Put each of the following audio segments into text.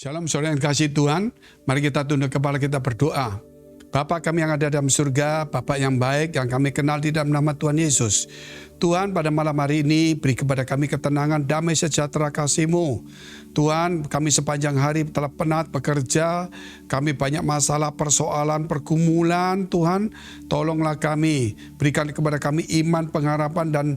Shalom saudara yang kasih Tuhan, mari kita tunduk kepala kita berdoa. Bapa kami yang ada dalam surga, Bapa yang baik yang kami kenal di dalam nama Tuhan Yesus. Tuhan, pada malam hari ini beri kepada kami ketenangan, damai sejahtera kasih-Mu. Tuhan, kami sepanjang hari telah penat bekerja, kami banyak masalah, persoalan, pergumulan. Tuhan, tolonglah kami, berikan kepada kami iman, pengharapan, dan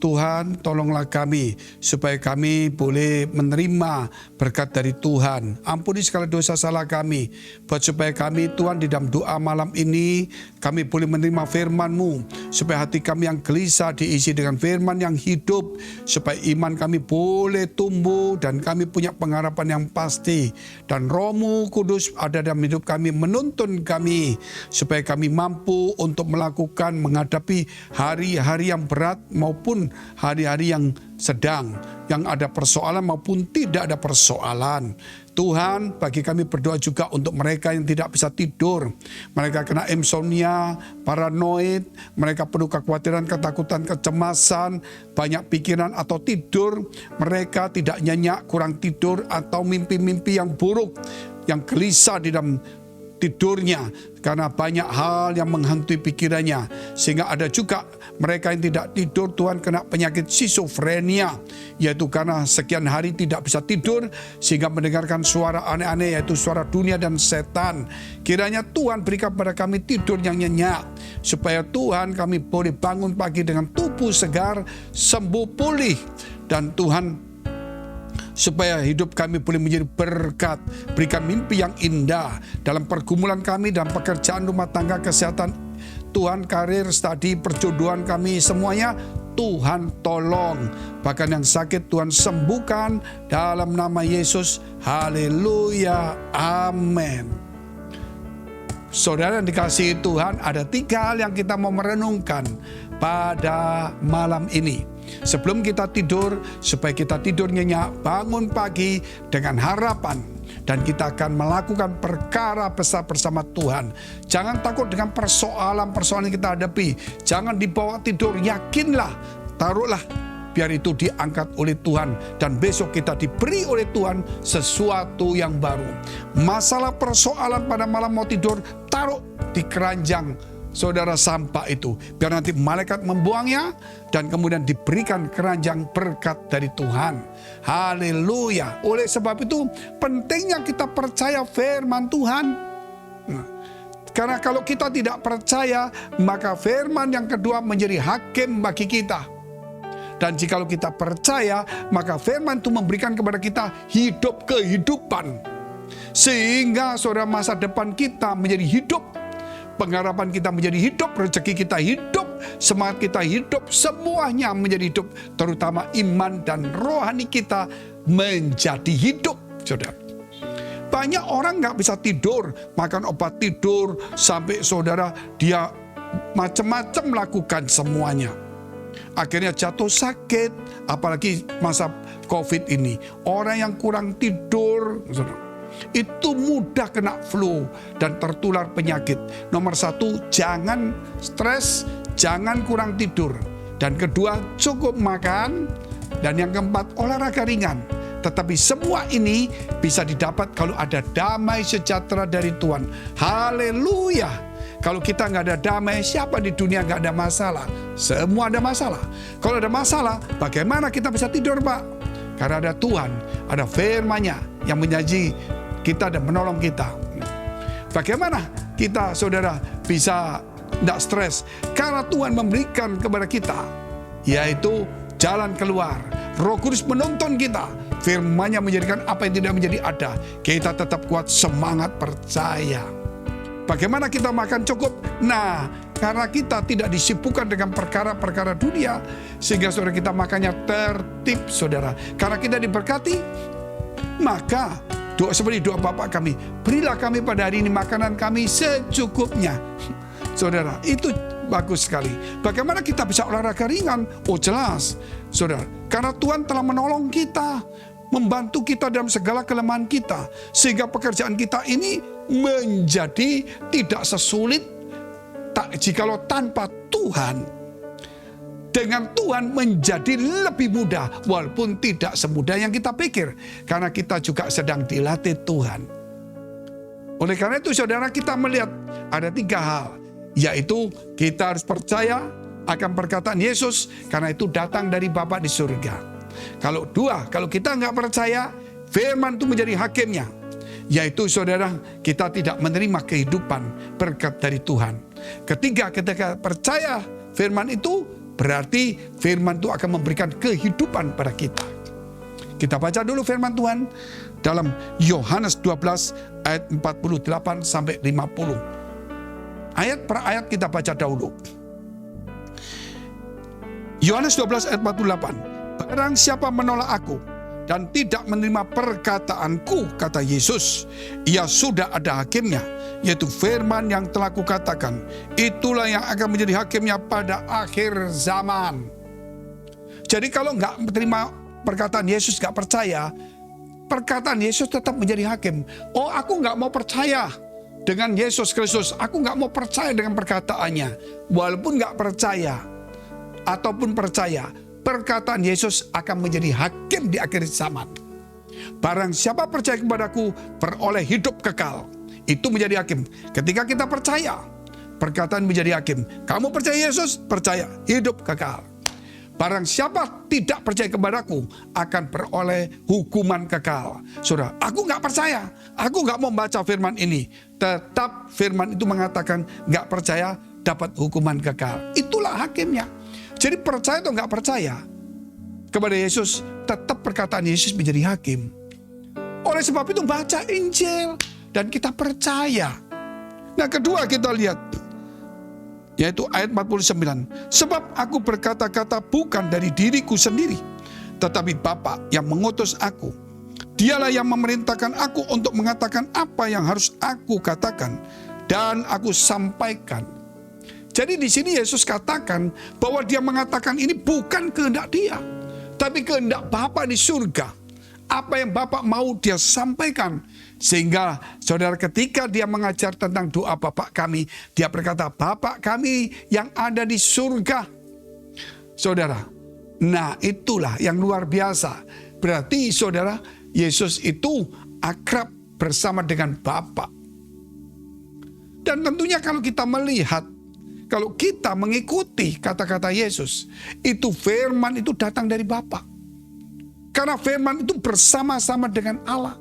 Tuhan, tolonglah kami supaya kami boleh menerima berkat dari Tuhan. Ampuni segala dosa salah kami. Buat supaya kami, Tuhan, di dalam doa malam ini, kami boleh menerima firman-Mu. Supaya hati kami yang gelisah diisi dengan firman yang hidup. Supaya iman kami boleh tumbuh dan kami punya pengharapan yang pasti. Dan Roh-Mu Kudus ada dalam hidup kami, menuntun kami. Supaya kami mampu untuk melakukan, menghadapi hari-hari yang berat maupun hari-hari yang sedang, yang ada persoalan maupun tidak ada persoalan. Tuhan, bagi kami berdoa juga untuk mereka yang tidak bisa tidur. Mereka kena insomnia, paranoid, mereka penuh kekhawatiran, ketakutan, kecemasan, banyak pikiran atau tidur. Mereka tidak nyenyak, kurang tidur, atau mimpi-mimpi yang buruk, yang gelisah di dalam tidurnya karena banyak hal yang menghantui pikirannya. Sehingga ada juga mereka yang tidak tidur, Tuhan, kena penyakit schizophrenia, yaitu karena sekian hari tidak bisa tidur sehingga mendengarkan suara aneh-aneh, yaitu suara dunia dan setan. Kiranya Tuhan berikan kepada kami tidur yang nyenyak, supaya Tuhan kami boleh bangun pagi dengan tubuh segar, sembuh pulih, dan Tuhan supaya hidup kami boleh menjadi berkat. Berikan mimpi yang indah dalam pergumulan kami, dalam pekerjaan, rumah tangga, kesehatan, Tuhan, karir, studi, perjodohan kami, semuanya Tuhan tolong. Bahkan yang sakit Tuhan sembuhkan dalam nama Yesus. Haleluya, amin. Saudara yang dikasihi Tuhan, ada 3 hal yang kita mau merenungkan pada malam ini. Sebelum kita tidur, supaya kita tidur nyenyak, bangun pagi dengan harapan, dan kita akan melakukan perkara besar bersama Tuhan. Jangan takut dengan persoalan-persoalan yang kita hadapi. Jangan dibawa tidur, yakinlah, taruhlah, biar itu diangkat oleh Tuhan. Dan besok kita diberi oleh Tuhan sesuatu yang baru. Masalah persoalan pada malam mau tidur, taruh di keranjang saudara sampah itu, biar nanti malaikat membuangnya dan kemudian diberikan keranjang berkat dari Tuhan. Haleluya. Oleh sebab itu pentingnya kita percaya firman Tuhan. Karena kalau kita tidak percaya, maka firman yang kedua menjadi hakim bagi kita. Dan jikalau kita percaya, maka firman itu memberikan kepada kita hidup kehidupan. Sehingga saudara, masa depan kita menjadi hidup, pengharapan kita menjadi hidup, rezeki kita hidup, semangat kita hidup, semuanya menjadi hidup. Terutama iman dan rohani kita menjadi hidup, saudara. Banyak orang nggak bisa tidur, makan obat tidur, sampai saudara dia macam-macam melakukan semuanya. Akhirnya jatuh sakit, apalagi masa COVID ini. Orang yang kurang tidur, saudara, itu mudah kena flu dan tertular penyakit. Nomor 1, jangan stres, jangan kurang tidur. Dan kedua, cukup makan. Dan yang keempat, olahraga ringan. Tetapi semua ini bisa didapat kalau ada damai sejahtera dari Tuhan. Haleluya. Kalau kita nggak ada damai, siapa di dunia nggak ada masalah? Semua ada masalah. Kalau ada masalah, bagaimana kita bisa tidur, Pak? Karena ada Tuhan, ada firman-Nya yang menjanji kita dan menolong kita. Bagaimana kita, saudara, bisa tidak stres? Karena Tuhan memberikan kepada kita, yaitu jalan keluar. Roh Kudus menuntun kita. Firman-Nya menjadikan apa yang tidak menjadi ada. Kita tetap kuat, semangat, percaya. Bagaimana kita makan cukup? Nah, karena kita tidak disibukkan dengan perkara-perkara dunia, sehingga saudara kita makannya tertib, saudara. Karena kita diberkati, maka doa seperti doa Bapak kami, berilah kami pada hari ini makanan kami secukupnya. Saudara, itu bagus sekali. Bagaimana kita bisa olahraga ringan? Oh jelas, saudara, karena Tuhan telah menolong kita, membantu kita dalam segala kelemahan kita, sehingga pekerjaan kita ini menjadi tidak sesulit jikalau tanpa Tuhan. dengan Tuhan menjadi lebih mudah, walaupun tidak semudah yang kita pikir, karena kita juga sedang dilatih Tuhan. Oleh karena itu saudara, kita melihat ada 3 hal, yaitu kita harus percaya akan perkataan Yesus, karena itu datang dari Bapa di surga. Kalau kita nggak percaya, firman itu menjadi hakimnya, yaitu saudara, kita tidak menerima kehidupan berkat dari Tuhan. Ketiga, ketika percaya firman itu, berarti firman itu akan memberikan kehidupan pada kita. Kita baca dulu firman Tuhan dalam Yohanes 12 ayat 48 sampai 50. Ayat per ayat kita baca dahulu. Yohanes 12 ayat 48. Barang siapa menolak aku dan tidak menerima perkataanku, kata Yesus, ia sudah ada hakimnya, yaitu firman yang telah kukatakan. Itulah yang akan menjadi hakimnya pada akhir zaman. Jadi kalau nggak menerima perkataan Yesus, nggak percaya, perkataan Yesus tetap menjadi hakim. Oh, aku nggak mau percaya dengan Yesus Kristus, aku nggak mau percaya dengan perkataannya. Walaupun nggak percaya ataupun percaya, perkataan Yesus akan menjadi hakim di akhir zaman. Barang siapa percaya kepadaku, peroleh hidup kekal. Itu menjadi hakim. Ketika kita percaya, perkataan menjadi hakim. Kamu percaya Yesus? Percaya, hidup kekal. Barang siapa tidak percaya kepadaku, akan peroleh hukuman kekal. Saudara, aku nggak percaya. Aku nggak mau baca firman ini. Tetap firman itu mengatakan nggak percaya dapat hukuman kekal. Itulah hakimnya. Jadi percaya atau nggak percaya kepada Yesus, tetap perkataan Yesus menjadi hakim. Oleh sebab itu baca Injil dan kita percaya. Nah, kedua kita lihat, yaitu ayat 49. Sebab aku berkata-kata bukan dari diriku sendiri, tetapi Bapa yang mengutus aku. Dialah yang memerintahkan aku untuk mengatakan apa yang harus aku katakan dan aku sampaikan. Jadi di sini Yesus katakan bahwa dia mengatakan ini bukan kehendak dia, tapi kehendak Bapa di surga. Apa yang Bapa mau dia sampaikan. Sehingga saudara, ketika dia mengajar tentang doa Bapa kami, dia berkata, Bapa kami yang ada di surga. Saudara, nah itulah yang luar biasa. Berarti saudara, Yesus itu akrab bersama dengan Bapa. Dan tentunya kalau kita melihat, kalau kita mengikuti kata-kata Yesus, itu firman itu datang dari Bapa. Karena firman itu bersama-sama dengan Allah.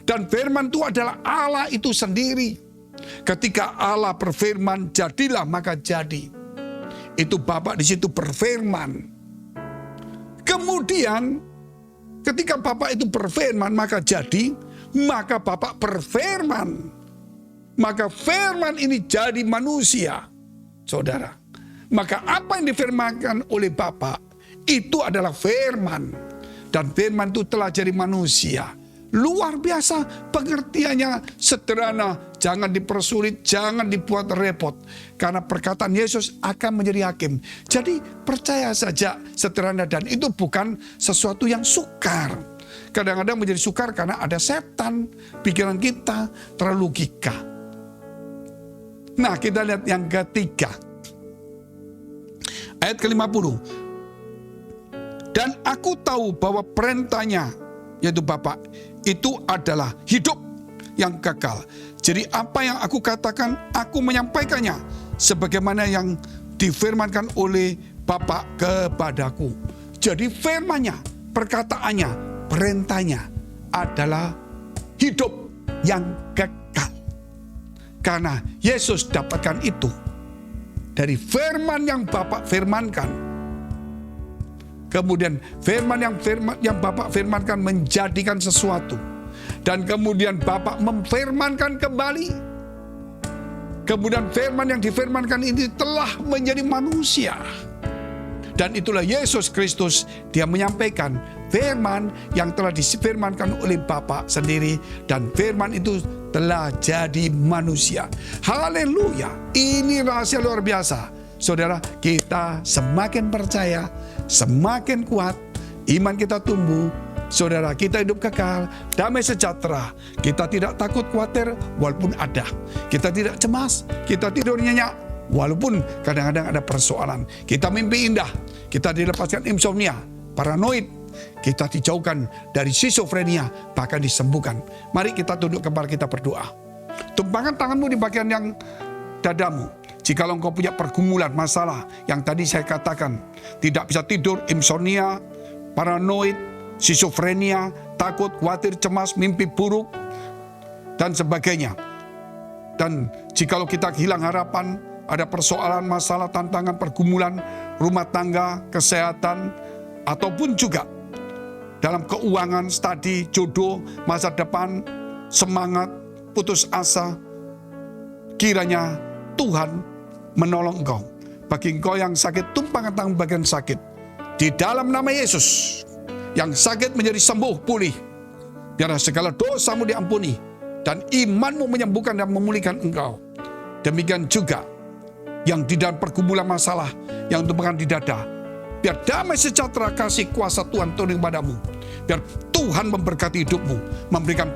Dan firman itu adalah Allah itu sendiri. Ketika Allah berfirman, jadilah maka jadi. Itu Bapa di situ berfirman. Kemudian ketika Bapa itu berfirman maka jadi, maka Bapa berfirman. Maka firman ini jadi manusia. Saudara, maka apa yang difirmankan oleh Bapa itu adalah firman, dan firman itu telah jadi manusia. Luar biasa pengertiannya, sederhana, jangan dipersulit, jangan dibuat repot, karena perkataan Yesus akan menjadi hakim. Jadi percaya saja, sederhana, dan itu bukan sesuatu yang sukar. Kadang-kadang menjadi sukar karena ada setan, pikiran kita terlalu logika. Nah, kita lihat yang ketiga. Ayat ke-50. Dan aku tahu bahwa perintahnya, yaitu Bapa, itu adalah hidup yang kekal. Jadi apa yang aku katakan, aku menyampaikannya sebagaimana yang difirmankan oleh Bapa kepadaku. Jadi firmannya, perkataannya, perintahnya adalah hidup yang kekal. Karena Yesus dapatkan itu dari firman yang Bapa firmankan. Kemudian firman yang Bapa firmankan menjadikan sesuatu. Dan kemudian Bapa memfirmankan kembali. Kemudian firman yang difirmankan ini telah menjadi manusia. Dan itulah Yesus Kristus, dia menyampaikan firman yang telah difirmankan oleh Bapa sendiri. Dan firman itu telah jadi manusia. Haleluya. Ini rahasia luar biasa. Saudara, kita semakin percaya, semakin kuat, iman kita tumbuh. Saudara, kita hidup kekal, damai sejahtera. Kita tidak takut khawatir walaupun ada. Kita tidak cemas, kita tidur nyenyak Walaupun kadang-kadang ada persoalan, kita mimpi indah, kita dilepaskan insomnia, paranoid, kita dijauhkan dari skizofrenia, bahkan disembuhkan. Mari kita tunduk kepala kita berdoa. Tumpangkan tanganmu di bagian yang dadamu. Jikalau engkau punya pergumulan, masalah yang tadi saya katakan, tidak bisa tidur, insomnia, paranoid, skizofrenia, takut, khawatir, cemas, mimpi buruk, dan sebagainya. Dan jikalau kita hilang harapan, ada persoalan, masalah, tantangan, pergumulan, rumah tangga, kesehatan, ataupun juga dalam keuangan, studi, jodoh, masa depan, semangat, putus asa, kiranya Tuhan menolong engkau. Bagi engkau yang sakit, tumpangkan tangan bagian sakit. Di dalam nama Yesus, yang sakit menjadi sembuh, pulih. Biarlah segala dosamu diampuni, dan imanmu menyembuhkan dan memulihkan engkau. Demikian juga yang di dalam pergumulan masalah, yang tumpangkan di dada. Biar damai sejahtera kasih kuasa Tuhan turun padamu. Biar Tuhan memberkati hidupmu, memberikan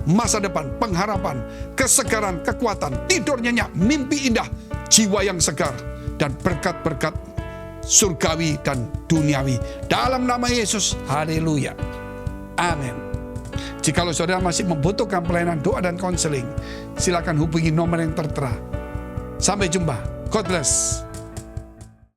masa depan, pengharapan, kesegaran, kekuatan, tidur nyenyak, mimpi indah, jiwa yang segar, dan berkat-berkat surgawi dan duniawi. Dalam nama Yesus, haleluya. Amin. Jikalau saudara masih membutuhkan pelayanan doa dan konseling, silakan hubungi nomor yang tertera. Sampai jumpa. God bless.